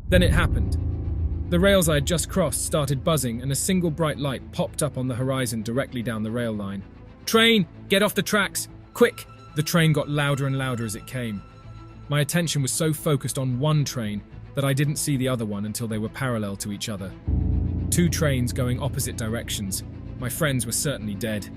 Then it happened. The rails I had just crossed started buzzing and a single bright light popped up on the horizon directly down the rail line. "Train! Get off the tracks! Quick!" The train got louder and louder as it came. My attention was so focused on one train that I didn't see the other one until they were parallel to each other. Two trains going opposite directions. My friends were certainly dead.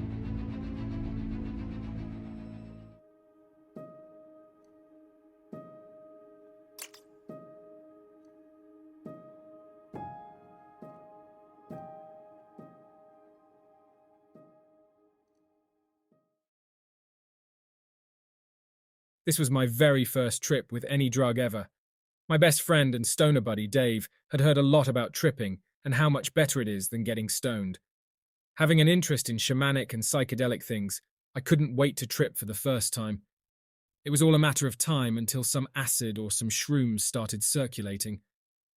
This was my very first trip with any drug ever. My best friend and stoner buddy, Dave, had heard a lot about tripping and how much better it is than getting stoned. Having an interest in shamanic and psychedelic things, I couldn't wait to trip for the first time. It was all a matter of time until some acid or some shrooms started circulating.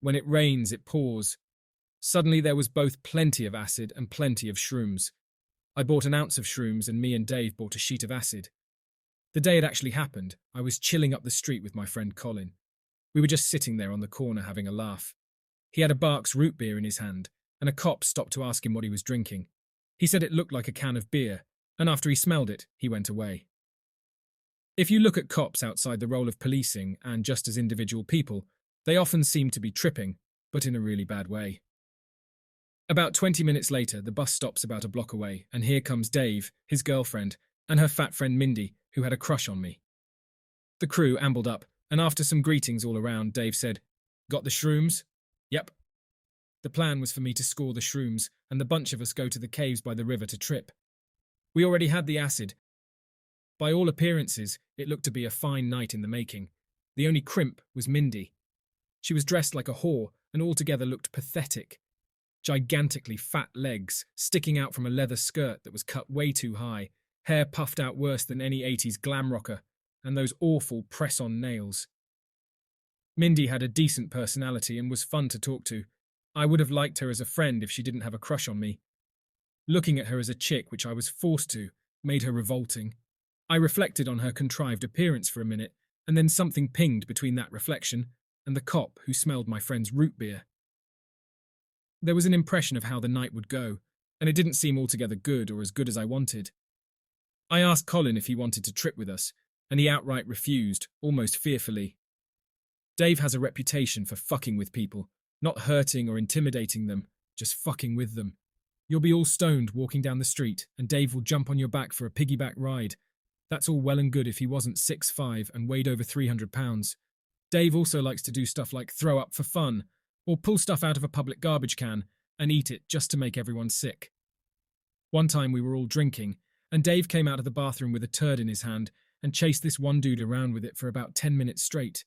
When it rains, it pours. Suddenly there was both plenty of acid and plenty of shrooms. I bought an ounce of shrooms and me and Dave bought a sheet of acid. The day it actually happened, I was chilling up the street with my friend Colin. We were just sitting there on the corner having a laugh. He had a Barks root beer in his hand, and a cop stopped to ask him what he was drinking. He said it looked like a can of beer, and after he smelled it, he went away. If you look at cops outside the role of policing and just as individual people, they often seem to be tripping, but in a really bad way. About 20 minutes later, the bus stops about a block away, and here comes Dave, his girlfriend, and her fat friend Mindy, who had a crush on me. The crew ambled up, and after some greetings all around, Dave said, "Got the shrooms?" "Yep." The plan was for me to score the shrooms, and the bunch of us go to the caves by the river to trip. We already had the acid. By all appearances, it looked to be a fine night in the making. The only crimp was Mindy. She was dressed like a whore, and altogether looked pathetic. Gigantically fat legs, sticking out from a leather skirt that was cut way too high, hair puffed out worse than any 80s glam rocker, and those awful press-on nails. Mindy had a decent personality and was fun to talk to. I would have liked her as a friend if she didn't have a crush on me. Looking at her as a chick, which I was forced to, made her revolting. I reflected on her contrived appearance for a minute, and then something pinged between that reflection and the cop who smelled my friend's root beer. There was an impression of how the night would go, and it didn't seem altogether good or as good as I wanted. I asked Colin if he wanted to trip with us, and he outright refused, almost fearfully. Dave has a reputation for fucking with people, not hurting or intimidating them, just fucking with them. You'll be all stoned walking down the street, and Dave will jump on your back for a piggyback ride. That's all well and good if he wasn't 6'5" and weighed over 300 pounds. Dave also likes to do stuff like throw up for fun, or pull stuff out of a public garbage can and eat it just to make everyone sick. One time we were all drinking, and Dave came out of the bathroom with a turd in his hand and chased this one dude around with it for about 10 minutes straight.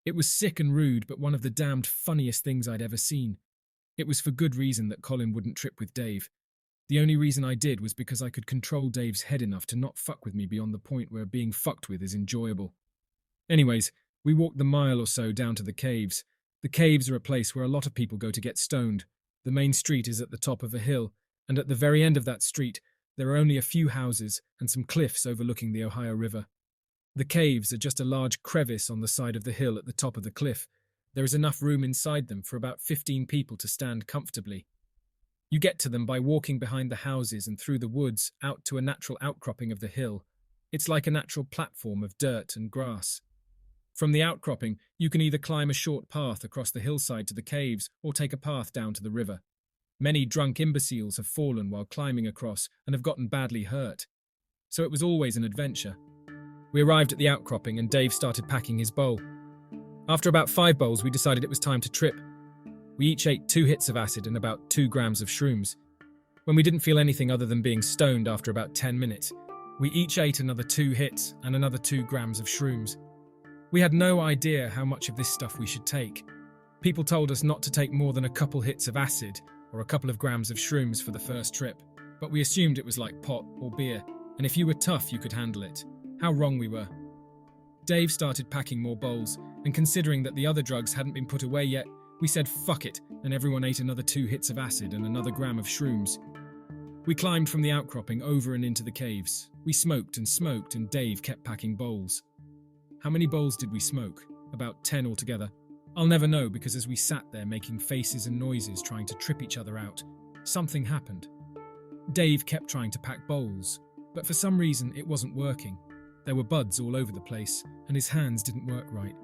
It was sick and rude, but one of the damned funniest things I'd ever seen. It was for good reason that Colin wouldn't trip with Dave. The only reason I did was because I could control Dave's head enough to not fuck with me beyond the point where being fucked with is enjoyable. Anyways, we walked the mile or so down to the caves. The caves are a place where a lot of people go to get stoned. The main street is at the top of a hill, and at the very end of that street, there are only a few houses and some cliffs overlooking the Ohio River. The caves are just a large crevice on the side of the hill at the top of the cliff. There is enough room inside them for about 15 people to stand comfortably. You get to them by walking behind the houses and through the woods out to a natural outcropping of the hill. It's like a natural platform of dirt and grass. From the outcropping, you can either climb a short path across the hillside to the caves or take a path down to the river. Many drunk imbeciles have fallen while climbing across and have gotten badly hurt. So it was always an adventure. We arrived at the outcropping and Dave started packing his bowl. After about 5 bowls, we decided it was time to trip. We each ate 2 hits of acid and about 2 grams of shrooms. When we didn't feel anything other than being stoned after about 10 minutes, we each ate another 2 hits and another 2 grams of shrooms. We had no idea how much of this stuff we should take. People told us not to take more than a couple hits of acid or a couple of grams of shrooms for the first trip, but we assumed it was like pot or beer, and if you were tough, you could handle it. How wrong we were. Dave started packing more bowls, and considering that the other drugs hadn't been put away yet, we said fuck it, and everyone ate another 2 hits of acid and another gram of shrooms. We climbed from the outcropping over and into the caves. We smoked, and Dave kept packing bowls. How many bowls did we smoke? About 10 altogether. I'll never know because as we sat there making faces and noises trying to trip each other out, something happened. Dave kept trying to pack bowls, but for some reason it wasn't working. There were buds all over the place, and his hands didn't work right.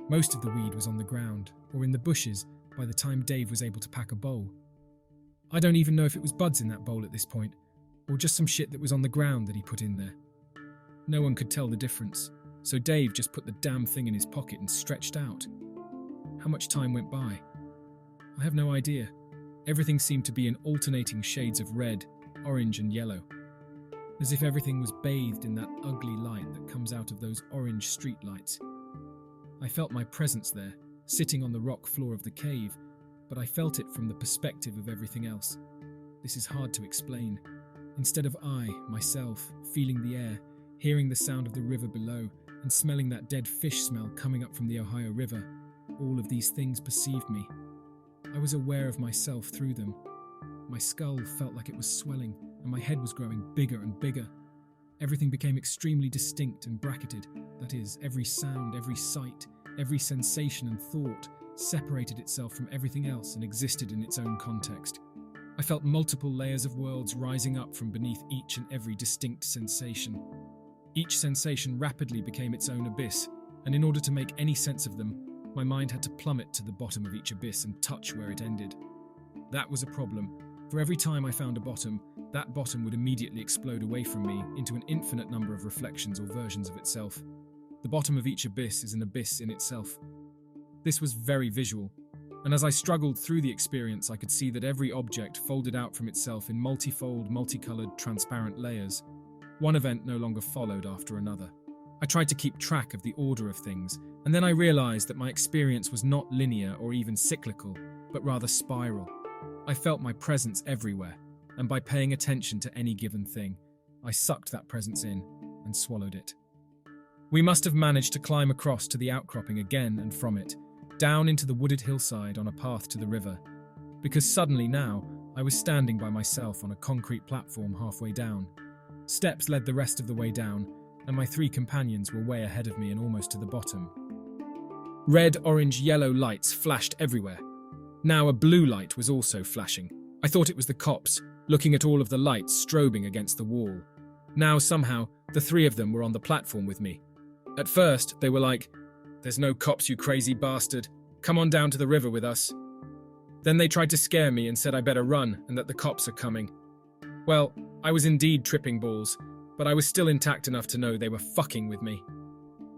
Most of the weed was on the ground, or in the bushes, by the time Dave was able to pack a bowl. I don't even know if it was buds in that bowl at this point, or just some shit that was on the ground that he put in there. No one could tell the difference, so Dave just put the damn thing in his pocket and stretched out. How much time went by? I have no idea. Everything seemed to be in alternating shades of red, orange and yellow, as if everything was bathed in that ugly light that comes out of those orange street lights. I felt my presence there, sitting on the rock floor of the cave, but I felt it from the perspective of everything else. This is hard to explain. Instead of I, myself, feeling the air, hearing the sound of the river below, and smelling that dead fish smell coming up from the Ohio River, all of these things perceived me. I was aware of myself through them. My skull felt like it was swelling, and my head was growing bigger and bigger. Everything became extremely distinct and bracketed. That is, every sound, every sight, every sensation and thought separated itself from everything else and existed in its own context. I felt multiple layers of worlds rising up from beneath each and every distinct sensation. Each sensation rapidly became its own abyss, and in order to make any sense of them, my mind had to plummet to the bottom of each abyss and touch where it ended. That was a problem. For every time I found a bottom, that bottom would immediately explode away from me into an infinite number of reflections or versions of itself. The bottom of each abyss is an abyss in itself. This was very visual, and as I struggled through the experience, I could see that every object folded out from itself in multifold, multicolored, transparent layers. One event no longer followed after another. I tried to keep track of the order of things, and then I realized that my experience was not linear or even cyclical, but rather spiral. I felt my presence everywhere, and by paying attention to any given thing, I sucked that presence in and swallowed it. We must have managed to climb across to the outcropping again and from it, down into the wooded hillside on a path to the river, because suddenly now I was standing by myself on a concrete platform halfway down. Steps led the rest of the way down, and my three companions were way ahead of me and almost to the bottom. Red, orange, yellow lights flashed everywhere. Now a blue light was also flashing. I thought it was the cops, looking at all of the lights strobing against the wall. Now somehow, the three of them were on the platform with me. At first, they were like, "There's no cops, you crazy bastard. Come on down to the river with us." Then they tried to scare me and said I better run and that the cops are coming. Well, I was indeed tripping balls, but I was still intact enough to know they were fucking with me.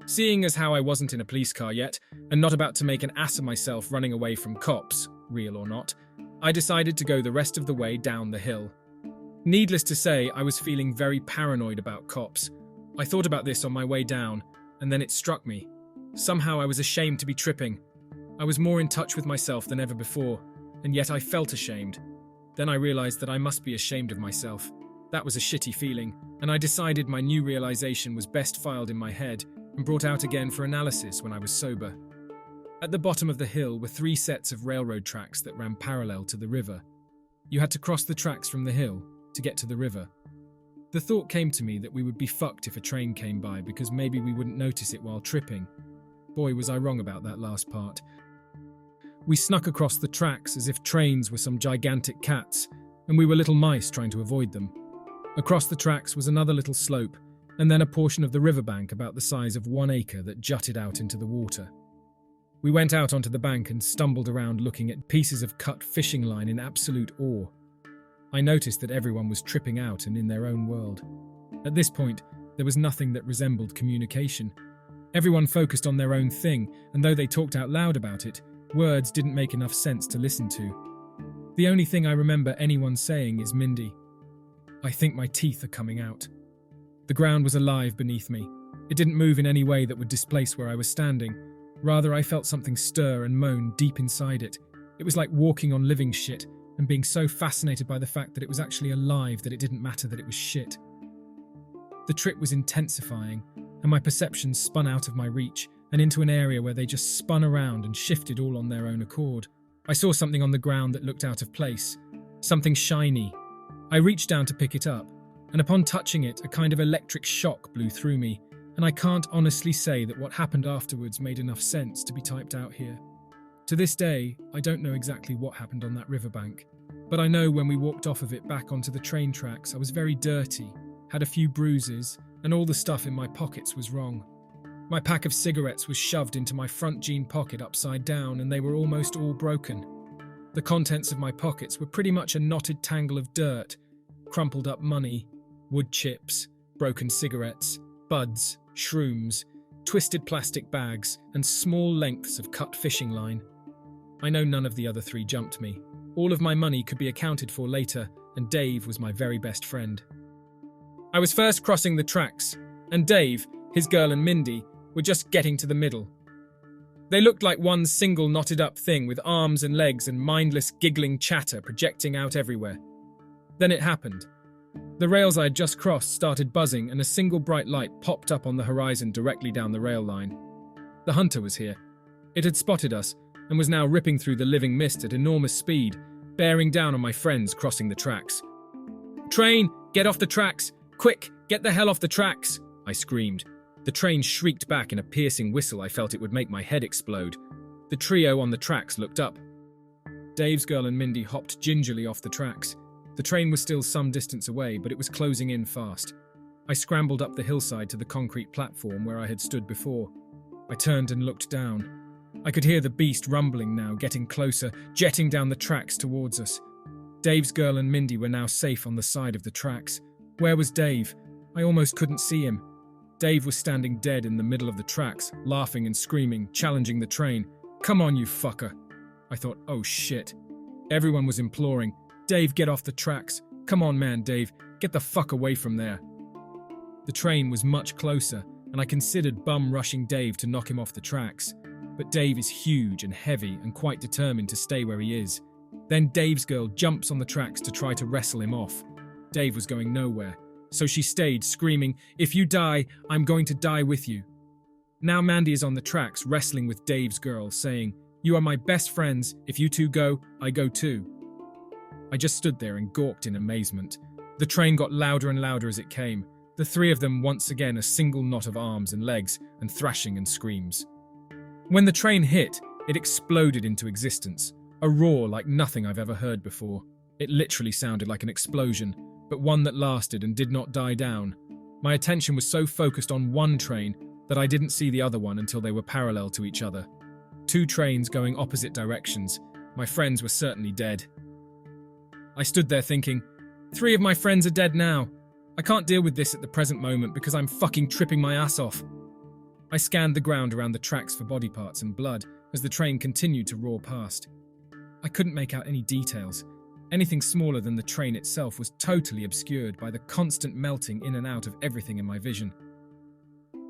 Seeing as how I wasn't in a police car yet, and not about to make an ass of myself running away from cops, real or not, I decided to go the rest of the way down the hill. Needless to say, I was feeling very paranoid about cops. I thought about this on my way down, and then it struck me. Somehow I was ashamed to be tripping. I was more in touch with myself than ever before, and yet I felt ashamed. Then I realized that I must be ashamed of myself. That was a shitty feeling, and I decided my new realization was best filed in my head and brought out again for analysis when I was sober. At the bottom of the hill were 3 sets of railroad tracks that ran parallel to the river. You had to cross the tracks from the hill to get to the river. The thought came to me that we would be fucked if a train came by because maybe we wouldn't notice it while tripping. Boy, was I wrong about that last part. We snuck across the tracks as if trains were some gigantic cats, and we were little mice trying to avoid them. Across the tracks was another little slope, and then a portion of the riverbank about the size of 1 acre that jutted out into the water. We went out onto the bank and stumbled around looking at pieces of cut fishing line in absolute awe. I noticed that everyone was tripping out and in their own world. At this point, there was nothing that resembled communication. Everyone focused on their own thing, and though they talked out loud about it, words didn't make enough sense to listen to. The only thing I remember anyone saying is Mindy. I think my teeth are coming out. The ground was alive beneath me. It didn't move in any way that would displace where I was standing. Rather, I felt something stir and moan deep inside it. It was like walking on living shit and being so fascinated by the fact that it was actually alive that it didn't matter that it was shit. The trip was intensifying, and my perceptions spun out of my reach and into an area where they just spun around and shifted all on their own accord. I saw something on the ground that looked out of place, something shiny. I reached down to pick it up, and upon touching it, a kind of electric shock blew through me, and I can't honestly say that what happened afterwards made enough sense to be typed out here. To this day, I don't know exactly what happened on that riverbank, but I know when we walked off of it back onto the train tracks, I was very dirty, had a few bruises, and all the stuff in my pockets was wrong. My pack of cigarettes was shoved into my front jean pocket upside down, and they were almost all broken. The contents of my pockets were pretty much a knotted tangle of dirt, crumpled up money, wood chips, broken cigarettes, buds, shrooms, twisted plastic bags, and small lengths of cut fishing line. I know none of the other three jumped me. All of my money could be accounted for later, and Dave was my very best friend. I was first crossing the tracks, and Dave, his girl and Mindy, were just getting to the middle. They looked like one single knotted up thing with arms and legs and mindless giggling chatter projecting out everywhere. Then it happened. The rails I had just crossed started buzzing and a single bright light popped up on the horizon directly down the rail line. The hunter was here. It had spotted us and was now ripping through the living mist at enormous speed, bearing down on my friends crossing the tracks. "Train, get off the tracks! Quick, get the hell off the tracks!" I screamed. The train shrieked back in a piercing whistle I felt it would make my head explode. The trio on the tracks looked up. Dave's girl and Mindy hopped gingerly off the tracks. The train was still some distance away, but it was closing in fast. I scrambled up the hillside to the concrete platform where I had stood before. I turned and looked down. I could hear the beast rumbling now, getting closer, jetting down the tracks towards us. Dave's girl and Mindy were now safe on the side of the tracks. Where was Dave? I almost couldn't see him. Dave was standing dead in the middle of the tracks, laughing and screaming, challenging the train. "Come on, you fucker." I thought, oh shit. Everyone was imploring, "Dave, get off the tracks. Come on, man, Dave, get the fuck away from there." The train was much closer, and I considered bum rushing Dave to knock him off the tracks. But Dave is huge and heavy and quite determined to stay where he is. Then Dave's girl jumps on the tracks to try to wrestle him off. Dave was going nowhere, so she stayed, screaming, "If you die, I'm going to die with you." Now Mandy is on the tracks wrestling with Dave's girl, saying, "You are my best friends. If you two go, I go too." I just stood there and gawked in amazement. The train got louder and louder as it came, the three of them once again a single knot of arms and legs and thrashing and screams. When the train hit, it exploded into existence, a roar like nothing I've ever heard before. It literally sounded like an explosion, but one that lasted and did not die down. My attention was so focused on one train that I didn't see the other one until they were parallel to each other. Two trains going opposite directions. My friends were certainly dead. I stood there thinking, 3 of my friends are dead now. I can't deal with this at the present moment because I'm fucking tripping my ass off. I scanned the ground around the tracks for body parts and blood as the train continued to roar past. I couldn't make out any details. Anything smaller than the train itself was totally obscured by the constant melting in and out of everything in my vision.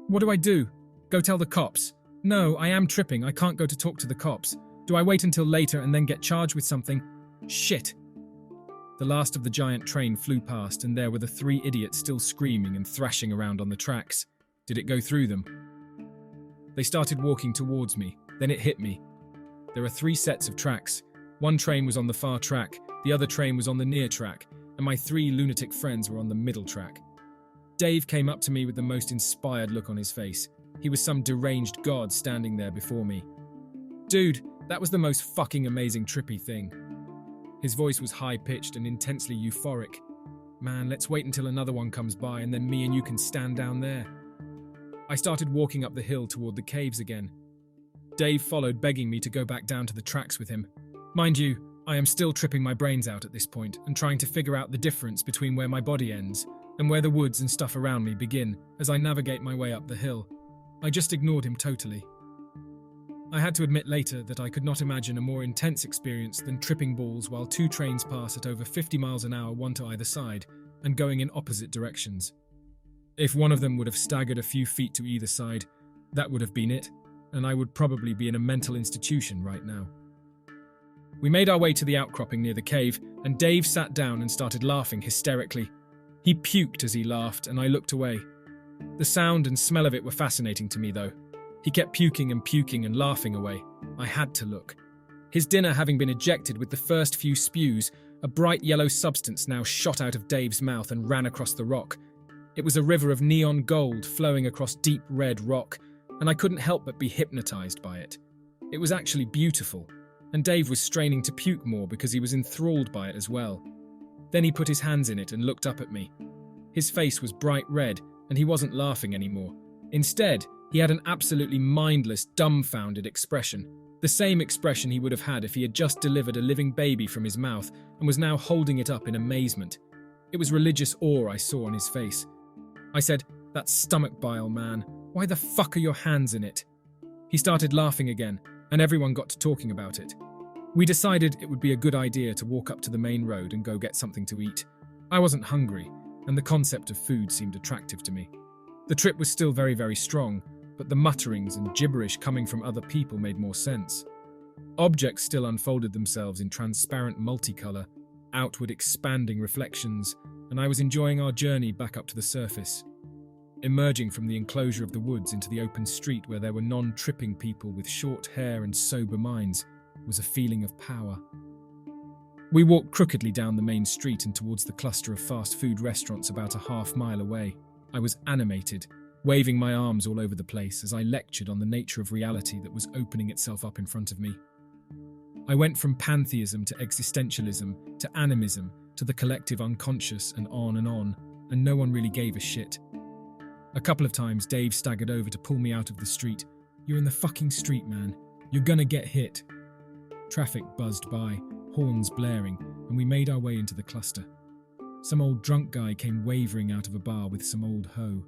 What do I do? Go tell the cops? No, I am tripping. I can't go to talk to the cops. Do I wait until later and then get charged with something? Shit. The last of the giant train flew past, and there were the 3 idiots still screaming and thrashing around on the tracks. Did it go through them? They started walking towards me. Then it hit me. There are 3 sets of tracks. One train was on the far track, the other train was on the near track, and my 3 lunatic friends were on the middle track. Dave came up to me with the most inspired look on his face. He was some deranged god standing there before me. "Dude, that was the most fucking amazing trippy thing." His voice was high-pitched and intensely euphoric. "Man, let's wait until another one comes by and then me and you can stand down there." I started walking up the hill toward the caves again. Dave followed, begging me to go back down to the tracks with him. Mind you, I am still tripping my brains out at this point and trying to figure out the difference between where my body ends and where the woods and stuff around me begin as I navigate my way up the hill. I just ignored him totally. I had to admit later that I could not imagine a more intense experience than tripping balls while 2 trains pass at over 50 miles an hour, one to either side, and going in opposite directions. If one of them would have staggered a few feet to either side, that would have been it, and I would probably be in a mental institution right now. We made our way to the outcropping near the cave, and Dave sat down and started laughing hysterically. He puked as he laughed, and I looked away. The sound and smell of it were fascinating to me, though. He kept puking and laughing away. I had to look. His dinner having been ejected with the first few spews, a bright yellow substance now shot out of Dave's mouth and ran across the rock. It was a river of neon gold flowing across deep red rock, and I couldn't help but be hypnotized by it. It was actually beautiful, and Dave was straining to puke more because he was enthralled by it as well. Then he put his hands in it and looked up at me. His face was bright red, and he wasn't laughing anymore. Instead, he had an absolutely mindless, dumbfounded expression. The same expression he would have had if he had just delivered a living baby from his mouth and was now holding it up in amazement. It was religious awe I saw on his face. I said, "That's stomach bile, man. Why the fuck are your hands in it?" He started laughing again, and everyone got to talking about it. We decided it would be a good idea to walk up to the main road and go get something to eat. I wasn't hungry, and the concept of food seemed attractive to me. The trip was still very, very strong, but the mutterings and gibberish coming from other people made more sense. Objects still unfolded themselves in transparent multicolour, outward expanding reflections, and I was enjoying our journey back up to the surface. Emerging from the enclosure of the woods into the open street where there were non-tripping people with short hair and sober minds was a feeling of power. We walked crookedly down the main street and towards the cluster of fast food restaurants about a half-mile away. I was animated, waving my arms all over the place as I lectured on the nature of reality that was opening itself up in front of me. I went from pantheism to existentialism to animism to the collective unconscious and on, and no one really gave a shit. A couple of times Dave staggered over to pull me out of the street. "You're in the fucking street, man. You're gonna get hit." Traffic buzzed by, horns blaring, and we made our way into the cluster. Some old drunk guy came wavering out of a bar with some old hoe.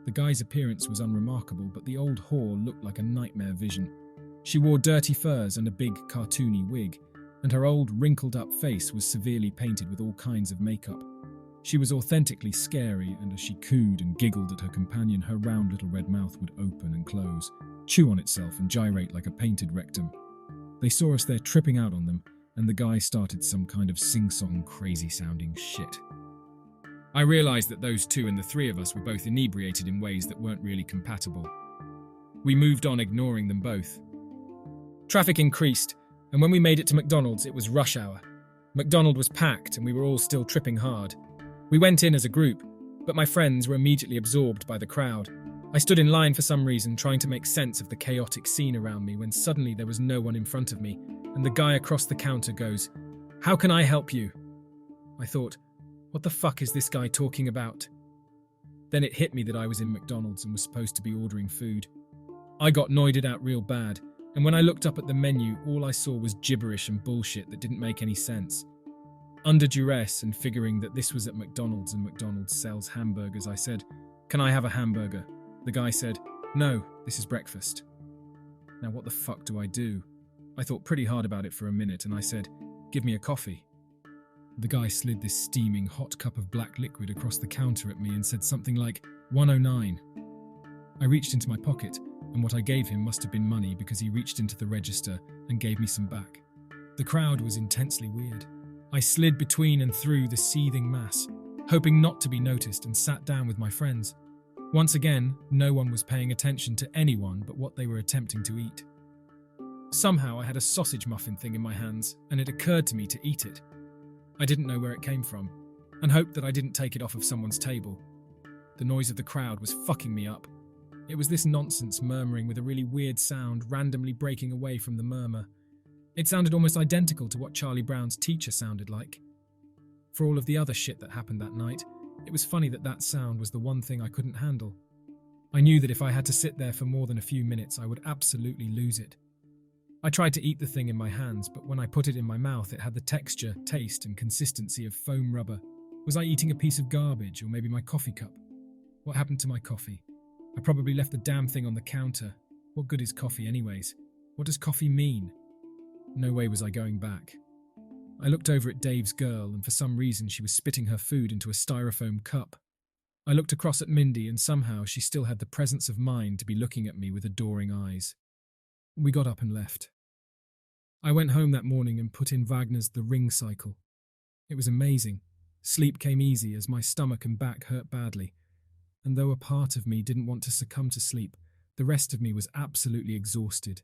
The guy's appearance was unremarkable, but the old whore looked like a nightmare vision. She wore dirty furs and a big cartoony wig, and her old wrinkled-up face was severely painted with all kinds of makeup. She was authentically scary, and as she cooed and giggled at her companion, her round little red mouth would open and close, chew on itself and gyrate like a painted rectum. They saw us there tripping out on them, and the guy started some kind of sing-song crazy-sounding shit. I realised that those two and the three of us were both inebriated in ways that weren't really compatible. We moved on, ignoring them both. Traffic increased, and when we made it to McDonald's, it was rush hour. McDonald was packed, and we were all still tripping hard. We went in as a group, but my friends were immediately absorbed by the crowd. I stood in line for some reason, trying to make sense of the chaotic scene around me, when suddenly there was no one in front of me, and the guy across the counter goes, "How can I help you?" I thought, what the fuck is this guy talking about? Then it hit me that I was in McDonald's and was supposed to be ordering food. I got noided out real bad, and when I looked up at the menu, all I saw was gibberish and bullshit that didn't make any sense. Under duress and figuring that this was at McDonald's and McDonald's sells hamburgers, I said, "Can I have a hamburger?" The guy said, "No, this is breakfast." Now what the fuck do I do? I thought pretty hard about it for a minute and I said, "Give me a coffee." The guy slid this steaming hot cup of black liquid across the counter at me and said something like, "109. I reached into my pocket, and what I gave him must have been money because he reached into the register and gave me some back. The crowd was intensely weird. I slid between and through the seething mass, hoping not to be noticed, and sat down with my friends. Once again, no one was paying attention to anyone but what they were attempting to eat. Somehow I had a sausage muffin thing in my hands, and it occurred to me to eat it. I didn't know where it came from, and hoped that I didn't take it off of someone's table. The noise of the crowd was fucking me up. It was this nonsense murmuring with a really weird sound randomly breaking away from the murmur. It sounded almost identical to what Charlie Brown's teacher sounded like. For all of the other shit that happened that night, it was funny that that sound was the one thing I couldn't handle. I knew that if I had to sit there for more than a few minutes, I would absolutely lose it. I tried to eat the thing in my hands, but when I put it in my mouth, it had the texture, taste, and consistency of foam rubber. Was I eating a piece of garbage, or maybe my coffee cup? What happened to my coffee? I probably left the damn thing on the counter. What good is coffee anyways? What does coffee mean? No way was I going back. I looked over at Dave's girl, and for some reason she was spitting her food into a styrofoam cup. I looked across at Mindy, and somehow she still had the presence of mind to be looking at me with adoring eyes. We got up and left. I went home that morning and put in Wagner's The Ring Cycle. It was amazing. Sleep came easy as my stomach and back hurt badly. And though a part of me didn't want to succumb to sleep, the rest of me was absolutely exhausted.